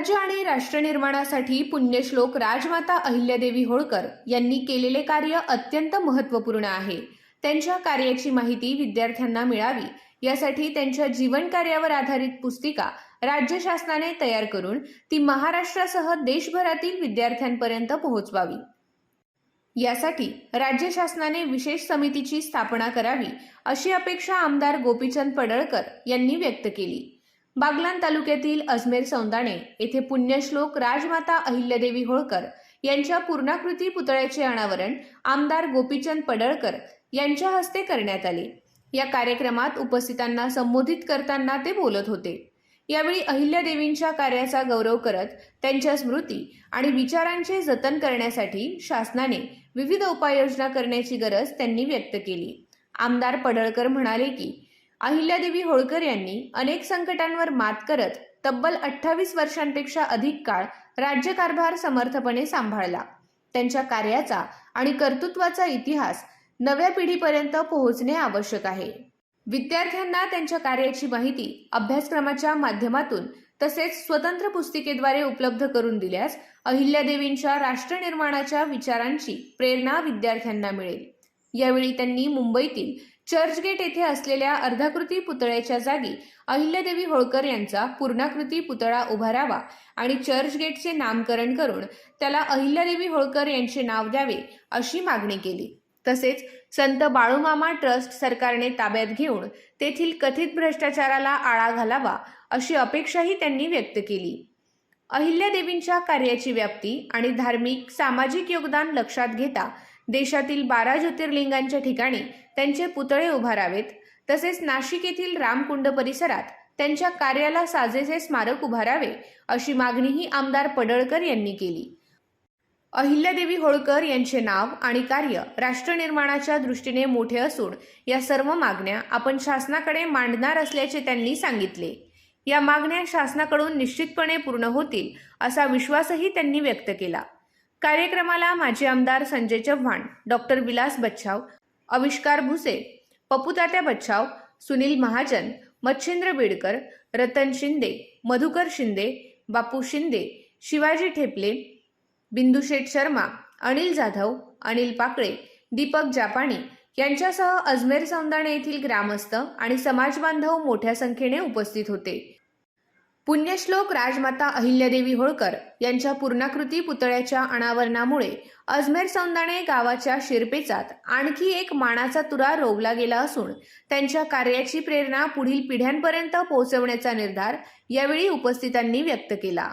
स्वराज्य आणि राष्ट्र निर्माणासाठी पुण्यश्लोक राजमाता अहिल्यादेवी होळकर यांनी केलेले कार्य अत्यंत महत्त्वपूर्ण आहे। त्यांच्या कार्याची माहिती विद्यार्थ्यांना मिळावी यासाठी त्यांच्या जीवन कार्यावर आधारित पुस्तिका राज्य शासनाने तयार करून ती महाराष्ट्रासह देशभरातील विद्यार्थ्यांपर्यंत पोहोचवावी। यासाठी राज्य शासनाने विशेष समितीची स्थापना करावी अशी अपेक्षा आमदार गोपीचंद पडळकर यांनी व्यक्त केली। बागलाण तालुक्यातील अजमेर सौंदाणे येथे पुण्यश्लोक राजमाता अहिल्यादेवी होळकर यांच्या पूर्णाकृती पुतळ्याचे अनावरण आमदार गोपीचंद पडळकर यांच्या हस्ते करण्यात आले। या कार्यक्रमात उपस्थितांना संबोधित करताना ते बोलत होते। यावेळी अहिल्यादेवींच्या कार्याचा गौरव करत त्यांच्या स्मृती आणि विचारांचे जतन करण्यासाठी शासनाने विविध उपाययोजना करण्याची गरज त्यांनी व्यक्त केली। आमदार पडळकर म्हणाले की अहिल्यादेवी होळकर यांनी अनेक संकटांवर मात करत तब्बल 28 वर्षांपेक्षा अधिक काळ राज्यकारभार समर्थपणे सांभाळला। त्यांच्या कार्याचा आणि कर्तृत्वाचा इतिहास नव्या पिढीपर्यंत पोहोचणे आवश्यक आहे। विद्यार्थ्यांना त्यांच्या कार्याची माहिती अभ्यासक्रमाच्या माध्यमातून तसेच स्वतंत्र पुस्तिकेद्वारे उपलब्ध करून दिल्यास अहिल्यादेवींच्या राष्ट्र निर्माणाच्या विचारांची प्रेरणा विद्यार्थ्यांना मिळेल। यावेळी त्यांनी मुंबईतील चर्चगेट येथे असलेल्या अर्धाकृती पुतळ्याच्या जागी अहिल्यादेवी होळकर यांचा पूर्णाकृती पुतळा उभारावा आणि चर्चगेटचे नामकरण करून त्याला अहिल्यादेवी होळकर यांचे नाव द्यावे अशी मागणी केली। तसेच संत बाळूमामा ट्रस्ट सरकारने ताब्यात घेऊन तेथील कथित भ्रष्टाचाराला आळा घालावा अशी अपेक्षाही त्यांनी व्यक्त केली। अहिल्यादेवींच्या कार्याची व्याप्ती आणि धार्मिक सामाजिक योगदान लक्षात घेता देशातील 12 ज्योतिर्लिंगांच्या ठिकाणी त्यांचे पुतळे उभारावेत। तसेच नाशिक येथील रामकुंड परिसरात त्यांच्या कार्याला साजेसे स्मारक उभारावे अशी मागणीही आमदार पडळकर यांनी केली। अहिल्यादेवी होळकर यांचे नाव आणि कार्य राष्ट्र निर्माणाच्या दृष्टीने मोठे असून या सर्व मागण्या आपण शासनाकडे मांडणार असल्याचे त्यांनी सांगितले। या मागण्या शासनाकडून निश्चितपणे पूर्ण होतील असा विश्वासही त्यांनी व्यक्त केला। कार्यक्रमाला माजी आमदार संजय चव्हाण, डॉक्टर विलास बच्छाव, आविष्कार भुसे, पप्पूतात्या बच्छाव, सुनील महाजन, मच्छिंद्र बेडकर, रतन शिंदे, मधुकर शिंदे, बापू शिंदे, शिवाजी ठेपले, बिंदुशेठ शर्मा, अनिल जाधव, अनिल पाकळे, दीपक जापानी यांच्यासह अजमेर सौंदाणे येथील ग्रामस्थ आणि समाजबांधव मोठ्या संख्येने उपस्थित होते। पुण्यश्लोक राजमाता अहिल्यादेवी होळकर यांच्या पूर्णाकृती पुतळ्याच्या अनावरणामुळे अजमेर सौंदाणे गावाच्या शिरपेचात आणखी एक मानाचा तुरा रोवला गेला असून त्यांच्या कार्याची प्रेरणा पुढील पिढ्यांपर्यंत पोहोचवण्याचा निर्धार यावेळी उपस्थितांनी व्यक्त केला।